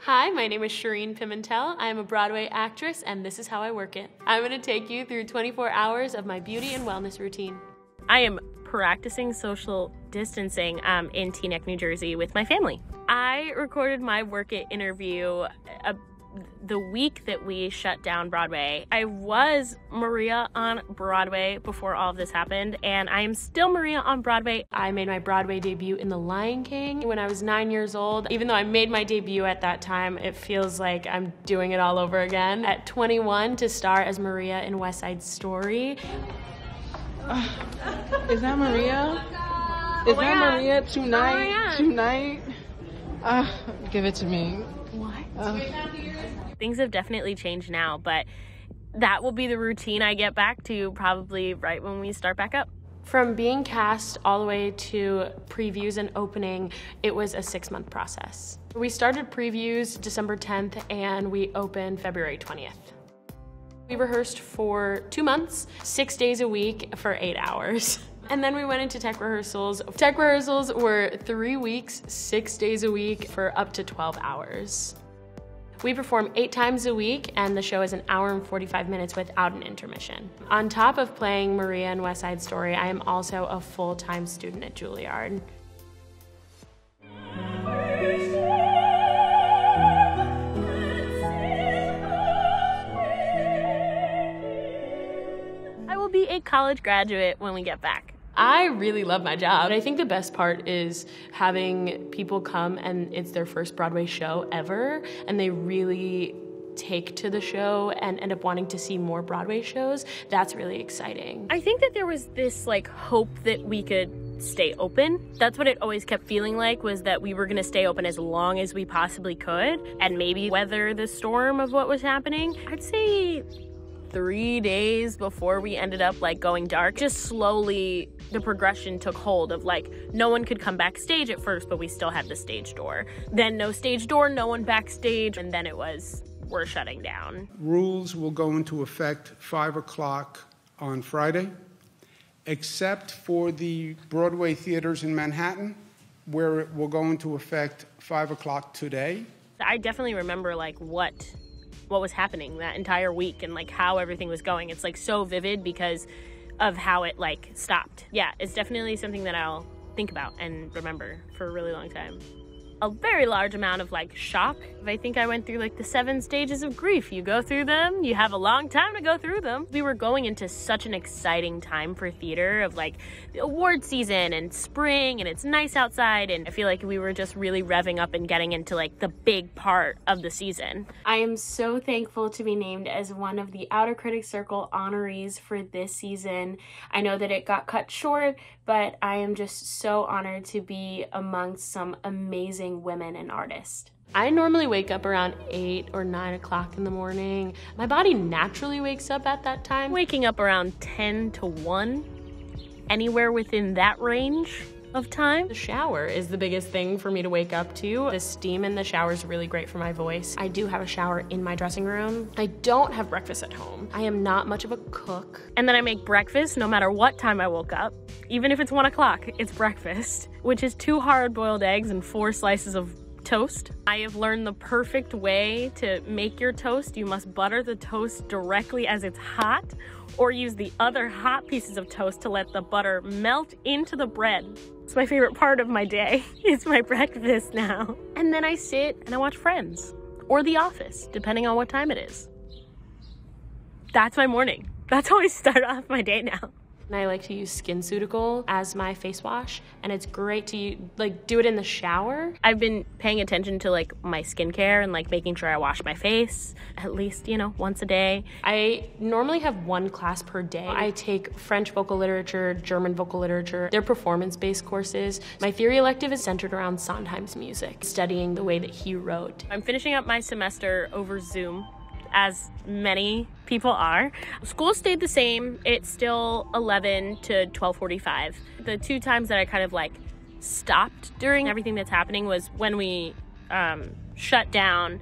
Hi, my name is Shireen Pimentel. I am a Broadway actress, and this is how I work it. I'm gonna take you through 24 hours of my beauty and wellness routine. I am practicing social distancing in Teaneck, New Jersey with my family. I recorded my Work It interview the week that we shut down Broadway. I was Maria on Broadway before all of this happened, and I am still Maria on Broadway. I made my Broadway debut in The Lion King when I was 9 years old. Even though I made my debut at that time, it feels like I'm doing it all over again. At 21, to star as Maria in West Side Story. Is that Maria? Is that Maria tonight? Give it to me. What? Things have definitely changed now, but that will be the routine I get back to probably right when we start back up. From being cast all the way to previews and opening, it was a 6-month process. We started previews December 10th and we opened February 20th. We rehearsed for 2 months, 6 days a week for 8 hours. And then we went into tech rehearsals. Tech rehearsals were 3 weeks, 6 days a week for up to 12 hours. We perform 8 times a week, and the show is 1 hour and 45 minutes without an intermission. On top of playing Maria in West Side Story, I am also a full-time student at Juilliard. I will be a college graduate when we get back. I really love my job. I think the best part is having people come and it's their first Broadway show ever, and they really take to the show and end up wanting to see more Broadway shows. That's really exciting. I think that there was this hope that we could stay open. That's what it always kept feeling like, was that we were gonna stay open as long as we possibly could and maybe weather the storm of what was happening. I'd say 3 days before we ended up going dark, just slowly the progression took hold of no one could come backstage at first, but we still had the stage door. Then no stage door, no one backstage, and then it was, we're shutting down. Rules will go into effect 5 o'clock on Friday, except for the Broadway theaters in Manhattan, where it will go into effect 5 o'clock today. I definitely remember what was happening that entire week and how everything was going. It's so vivid because of how it stopped. Yeah, it's definitely something that I'll think about and remember for a really long time. A very large amount of shock. I think I went through the 7 stages of grief. You go through them, you have a long time to go through them. We were going into such an exciting time for theater of the award season and spring, and it's nice outside, and I feel like we were just really revving up and getting into the big part of the season. I am so thankful to be named as one of the Outer Critics Circle honorees for this season. I know that it got cut short, but I am just so honored to be amongst some amazing women and artists. I normally wake up around 8 or 9 o'clock in the morning. My body naturally wakes up at that time. Waking up around 10 to 1, anywhere within that range of time. The shower is the biggest thing for me to wake up to. The steam in the shower is really great for my voice. I do have a shower in my dressing room. I don't have breakfast at home. I am not much of a cook. And then I make breakfast no matter what time I woke up. Even if it's 1 o'clock, it's breakfast, which is 2 hard-boiled eggs and 4 slices of toast. I have learned the perfect way to make your toast. You must butter the toast directly as it's hot, or use the other hot pieces of toast to let the butter melt into the bread. It's my favorite part of my day. It's my breakfast now. And then I sit and I watch Friends or The Office, depending on what time it is. That's my morning. That's how I start off my day now. And I like to use SkinCeutical as my face wash, and it's great to do it in the shower. I've been paying attention to my skincare and making sure I wash my face at least, once a day. I normally have 1 class per day. I take French vocal literature, German vocal literature. They're performance-based courses. My theory elective is centered around Sondheim's music, studying the way that he wrote. I'm finishing up my semester over Zoom, as many people are. School stayed the same. It's still 11 to 12:45. The 2 times that I kind of stopped during everything that's happening was when we shut down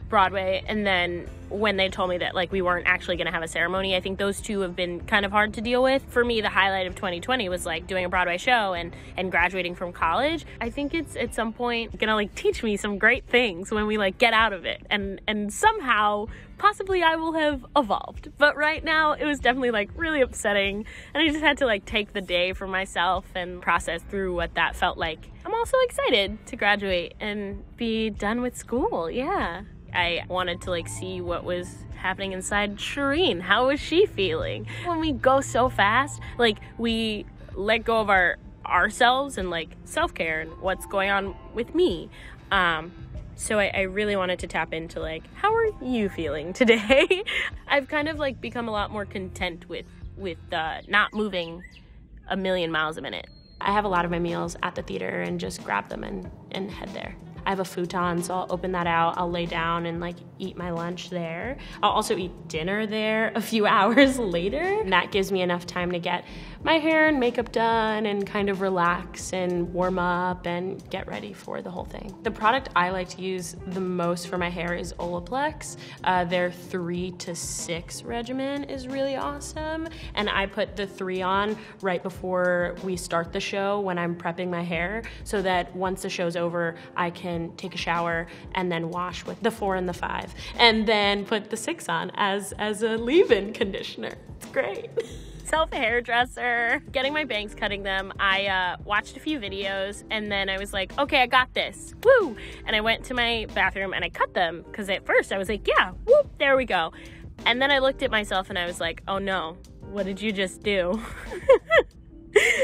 Broadway, and then when they told me that like we weren't actually gonna have a ceremony, I think those two have been kind of hard to deal with. For me, the highlight of 2020 was like doing a Broadway show and graduating from college. I think it's at some point gonna like teach me some great things when we like get out of it, and somehow possibly I will have evolved. But right now it was definitely like really upsetting, and I just had to like take the day for myself and process through what that felt like. I'm also excited to graduate and be done with school. Yeah, I wanted to like see what was happening inside Shireen. How was she feeling? When we go so fast, like we let go of ourselves and like self-care and what's going on with me. So I really wanted to tap into like, how are you feeling today? I've kind of like become a lot more content with not moving a million miles a minute. I have a lot of my meals at the theater and just grab them and head there. I have a futon, so I'll open that out, I'll lay down and like eat my lunch there. I'll also eat dinner there a few hours later. And that gives me enough time to get my hair and makeup done and kind of relax and warm up and get ready for the whole thing. The product I like to use the most for my hair is Olaplex. Their 3 to 6 regimen is really awesome. And I put the 3 on right before we start the show when I'm prepping my hair, so that once the show's over, I can take a shower and then wash with the 4 and the 5, and then put the 6 on as a leave-in conditioner. It's great. Self-hairdresser, getting my bangs, cutting them. I watched a few videos and then I was like, okay, I got this, woo! And I went to my bathroom and I cut them, because at first I was like, yeah, whoop, there we go. And then I looked at myself and I was like, oh no, what did you just do?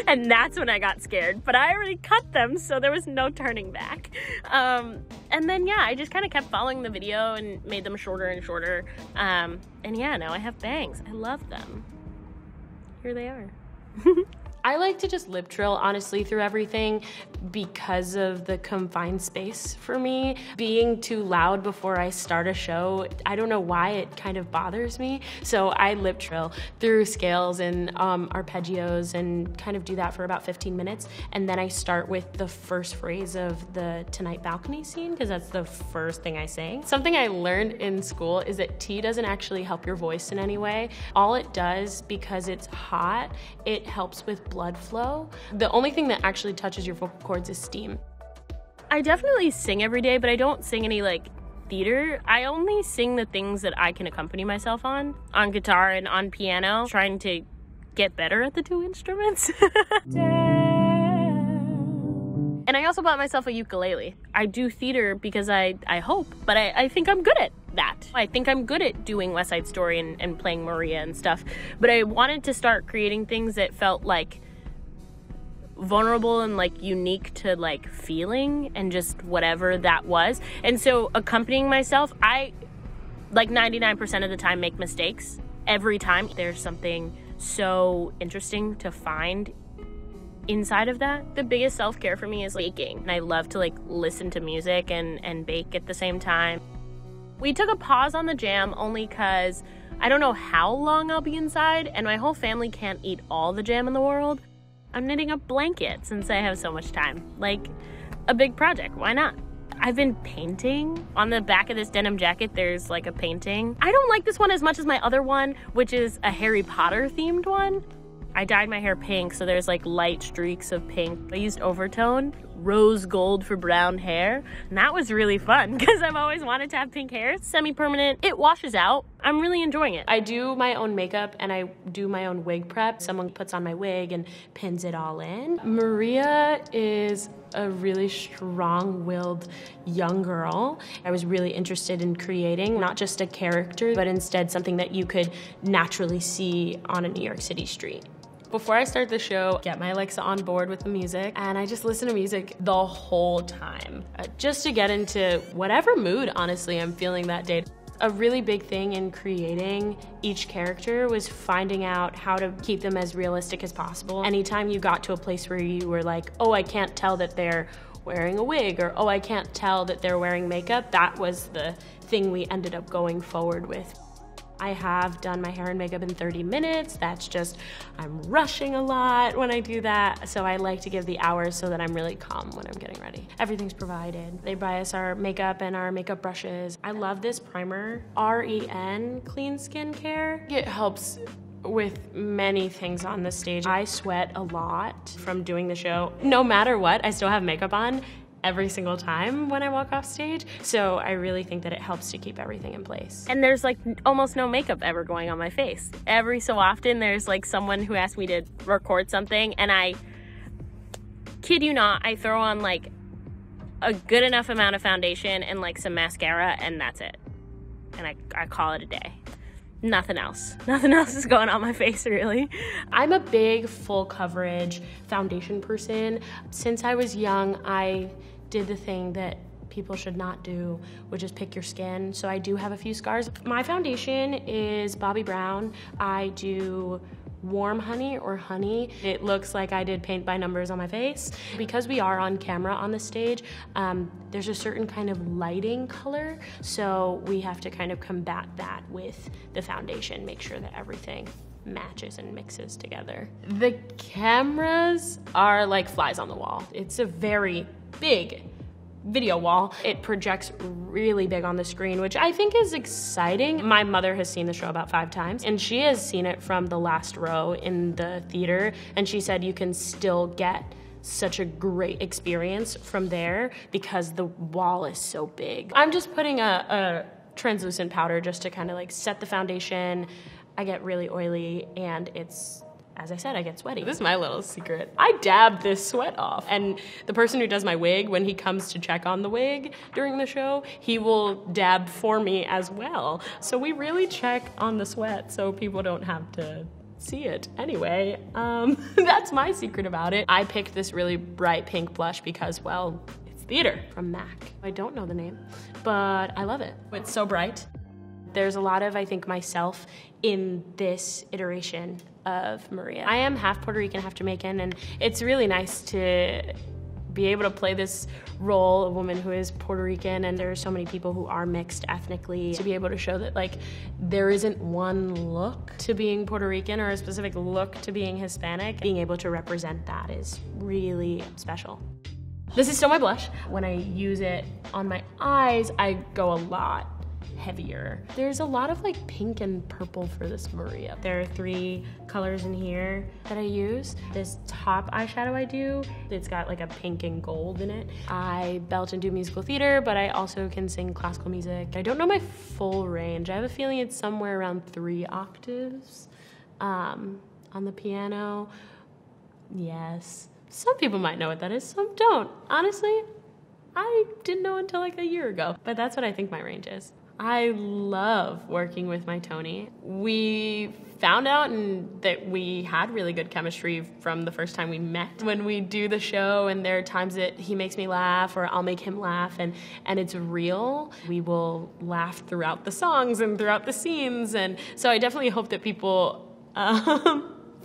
And that's when I got scared, but I already cut them, so there was no turning back. And then yeah, I just kind of kept following the video and made them shorter and shorter. And yeah, now I have bangs. I love them. Here they are. I like to just lip trill, honestly, through everything because of the confined space for me. Being too loud before I start a show, I don't know why it kind of bothers me. So I lip trill through scales and arpeggios and kind of do that for about 15 minutes. And then I start with the first phrase of the Tonight balcony scene, because that's the first thing I sing. Something I learned in school is that tea doesn't actually help your voice in any way. All it does, because it's hot, it helps with blood flow. The only thing that actually touches your vocal cords is steam. I definitely sing every day, but I don't sing any like theater. I only sing the things that I can accompany myself on guitar and on piano, trying to get better at the 2 instruments. And I also bought myself a ukulele. I do theater because I hope, but I think I'm good at that. I think I'm good at doing West Side Story and playing Maria and stuff, but I wanted to start creating things that felt like vulnerable and like unique to like feeling and just whatever that was. And so accompanying myself, I like 99% of the time make mistakes. Every time there's something so interesting to find inside of that. The biggest self-care for me is baking, and I love to like listen to music and bake at the same time. We took a pause on the jam only because I don't know how long I'll be inside, and my whole family can't eat all the jam in the world. I'm knitting a blanket since I have so much time. Like, a big project, why not? I've been painting. On the back of this denim jacket, there's like a painting. I don't like this one as much as my other one, which is a Harry Potter themed one. I dyed my hair pink, so there's like light streaks of pink. I used overtone, rose gold for brown hair, and that was really fun because I've always wanted to have pink hair. It's semi-permanent, it washes out. I'm really enjoying it. I do my own makeup and I do my own wig prep. Someone puts on my wig and pins it all in. Maria is a really strong-willed young girl. I was really interested in creating not just a character, but instead something that you could naturally see on a New York City street. Before I start the show, get my Alexa on board with the music, and I just listen to music the whole time, just to get into whatever mood, honestly, I'm feeling that day. A really big thing in creating each character was finding out how to keep them as realistic as possible. Anytime you got to a place where you were like, oh, I can't tell that they're wearing a wig, or oh, I can't tell that they're wearing makeup, that was the thing we ended up going forward with. I have done my hair and makeup in 30 minutes. That's just, I'm rushing a lot when I do that. So I like to give the hours so that I'm really calm when I'm getting ready. Everything's provided. They buy us our makeup and our makeup brushes. I love this primer, REN Clean Skincare. It helps with many things on the stage. I sweat a lot from doing the show. No matter what, I still have makeup on every single time when I walk off stage. So I really think that it helps to keep everything in place. And there's like almost no makeup ever going on my face. Every so often there's like someone who asked me to record something, and I kid you not, I throw on like a good enough amount of foundation and like some mascara, and that's it. And I call it a day. Nothing else. Nothing else is going on my face, really. I'm a big full coverage foundation person. Since I was young, I did the thing that people should not do, which is pick your skin. So I do have a few scars. My foundation is Bobbi Brown. I do warm honey or honey. It looks like I did paint by numbers on my face. Because we are on camera on the stage, there's a certain kind of lighting color, so we have to kind of combat that with the foundation, make sure that everything matches and mixes together. The cameras are like flies on the wall. It's a very big video wall. It projects really big on the screen, which I think is exciting. My mother has seen the show about 5 times, and she has seen it from the last row in the theater, and she said you can still get such a great experience from there because the wall is so big. I'm just putting a translucent powder just to kind of like set the foundation. I get really oily, and it's, as I said, I get sweaty. This is my little secret. I dab this sweat off. And the person who does my wig, when he comes to check on the wig during the show, he will dab for me as well. So we really check on the sweat so people don't have to see it. Anyway, that's my secret about it. I picked this really bright pink blush because, well, it's theater from MAC. I don't know the name, but I love it. It's so bright. There's a lot of, I think, myself in this iteration of Maria. I am half Puerto Rican, half Jamaican, and it's really nice to be able to play this role, a woman who is Puerto Rican, and there are so many people who are mixed ethnically, to be able to show that like there isn't one look to being Puerto Rican or a specific look to being Hispanic. Being able to represent that is really special. This is still my blush. When I use it on my eyes, I go a lot heavier. There's a lot of like pink and purple for this Maria. There are 3 colors in here that I use. This top eyeshadow I do, it's got like a pink and gold in it. I belt and do musical theater, but I also can sing classical music. I don't know my full range. I have a feeling it's somewhere around 3 octaves on the piano. Yes. Some people might know what that is, some don't. Honestly, I didn't know until like a year ago, but that's what I think my range is. I love working with my Tony. We found out that we had really good chemistry from the first time we met. When we do the show and there are times that he makes me laugh or I'll make him laugh and it's real, we will laugh throughout the songs and throughout the scenes. And so I definitely hope that people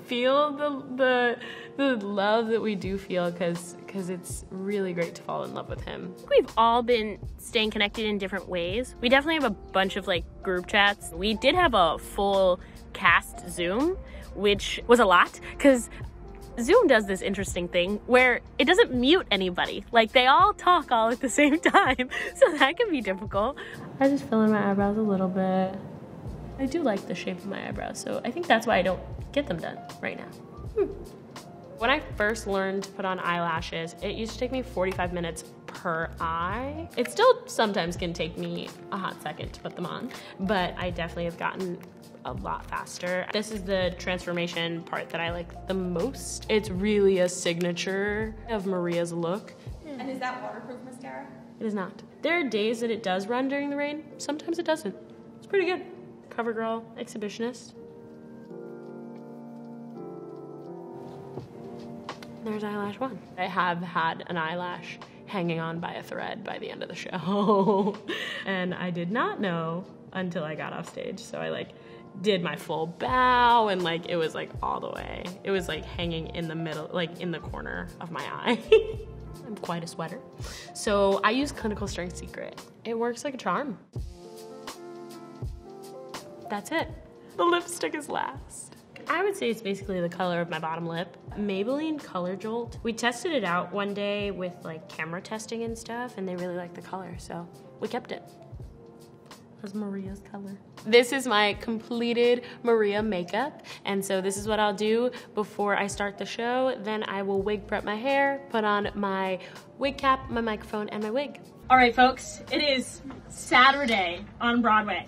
feel the love that we do feel, because it's really great to fall in love with him. We've all been staying connected in different ways. We definitely have a bunch of like group chats. We did have a full cast Zoom, which was a lot because Zoom does this interesting thing where it doesn't mute anybody. Like they all talk all at the same time. So that can be difficult. I just fill in my eyebrows a little bit. I do like the shape of my eyebrows, so I think that's why I don't get them done right now. When I first learned to put on eyelashes, it used to take me 45 minutes per eye. It still sometimes can take me a hot second to put them on, but I definitely have gotten a lot faster. This is the transformation part that I like the most. It's really a signature of Maria's look. And is that waterproof mascara? It is not. There are days that it does run during the rain. Sometimes it doesn't. It's pretty good. CoverGirl, exhibitionist. There's eyelash 1. I have had an eyelash hanging on by a thread by the end of the show. And I did not know until I got off stage. So I like did my full bow and like it was like all the way. It was like hanging in the middle, like in the corner of my eye. I'm quite a sweater. So I use Clinical Strength Secret. It works like a charm. that's it. The lipstick is last. I would say it's basically the color of my bottom lip. Maybelline Color Jolt. We tested it out one day with like camera testing and stuff, and they really liked the color, so we kept it. That's Maria's color. This is my completed Maria makeup, and so this is what I'll do before I start the show. Then I will wig prep my hair, put on my wig cap, my microphone, and my wig. All right, folks, it is Saturday on Broadway.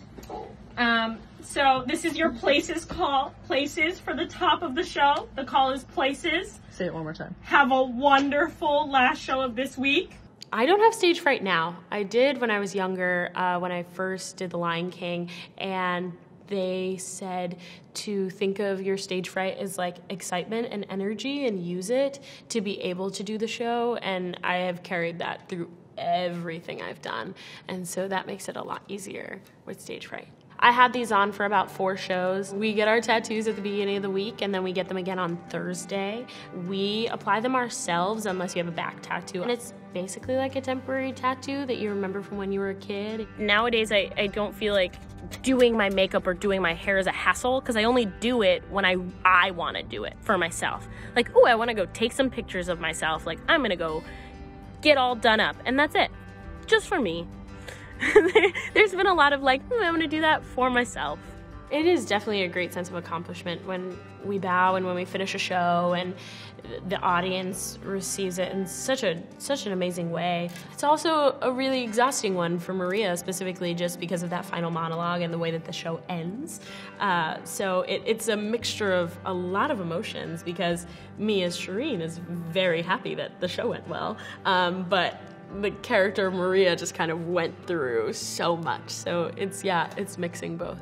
So this is your Places call. Places for the top of the show. The call is Places. Say it one more time. Have a wonderful last show of this week. I don't have stage fright now. I did when I was younger, when I first did The Lion King, and they said to think of your stage fright as like excitement and energy and use it to be able to do the show, and I have carried that through everything I've done, and so that makes it a lot easier with stage fright. I had these on for about 4 shows. We get our tattoos at the beginning of the week, and then we get them again on Thursday. We apply them ourselves unless you have a back tattoo, and it's basically like a temporary tattoo that you remember from when you were a kid. Nowadays, I don't feel like doing my makeup or doing my hair is a hassle, because I only do it when I want to do it for myself. Like, oh, I want to go take some pictures of myself. Like, I'm going to go get all done up, and that's it. Just for me. There's been a lot of like, I'm gonna do that for myself. It is definitely a great sense of accomplishment when we bow and when we finish a show and the audience receives it in such an amazing way. It's also a really exhausting one for Maria, specifically just because of that final monologue and the way that the show ends. So it's a mixture of a lot of emotions, because me as Shireen is very happy that the show went well, but the character Maria just kind of went through so much. So it's mixing both.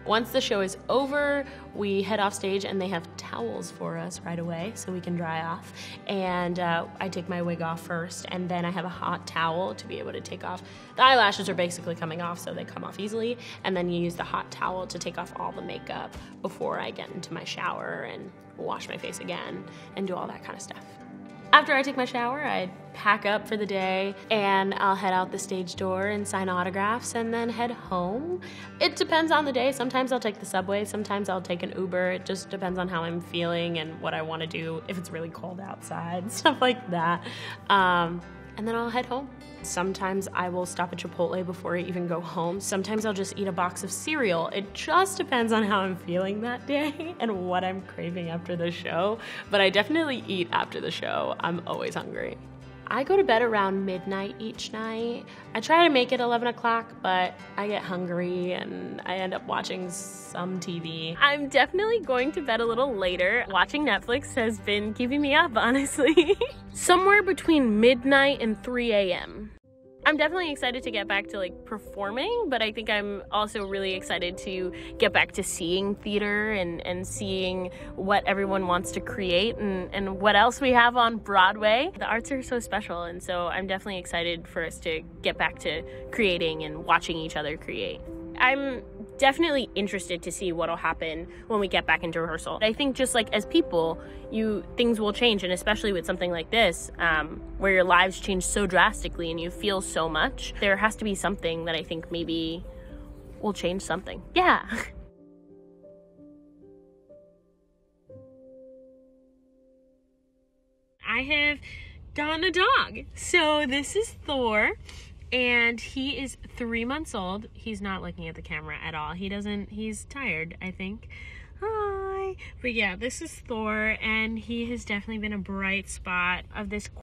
Once the show is over, we head off stage and they have towels for us right away so we can dry off. And I take my wig off first, and then I have a hot towel to be able to take off. The eyelashes are basically coming off, so they come off easily. And then you use the hot towel to take off all the makeup before I get into my shower and wash my face again and do all that kind of stuff. After I take my shower, I pack up for the day, and I'll head out the stage door and sign autographs and then head home. It depends on the day. Sometimes I'll take the subway, sometimes I'll take an Uber. It just depends on how I'm feeling and what I want to do, if it's really cold outside, stuff like that. And then I'll head home. Sometimes I will stop at Chipotle before I even go home. Sometimes I'll just eat a box of cereal. It just depends on how I'm feeling that day and what I'm craving after the show. But I definitely eat after the show. I'm always hungry. I go to bed around midnight each night. I try to make it 11 o'clock, but I get hungry and I end up watching some TV. I'm definitely going to bed a little later. Watching Netflix has been keeping me up, honestly. Somewhere between midnight and 3 a.m. I'm definitely excited to get back to like performing, but I think I'm also really excited to get back to seeing theater and seeing what everyone wants to create and what else we have on Broadway. The arts are so special, and so I'm definitely excited for us to get back to creating and watching each other create. I'm definitely interested to see what'll happen when we get back into rehearsal. I think just like as people, things will change, and especially with something like this, where your lives change so drastically and you feel so much, there has to be something that I think maybe will change something. Yeah. I have gotten a dog. So this is Thor. And he is 3 months old. He's not looking at the camera at all. He's tired, I think. Hi. But yeah, this is Thor, and he has definitely been a bright spot of this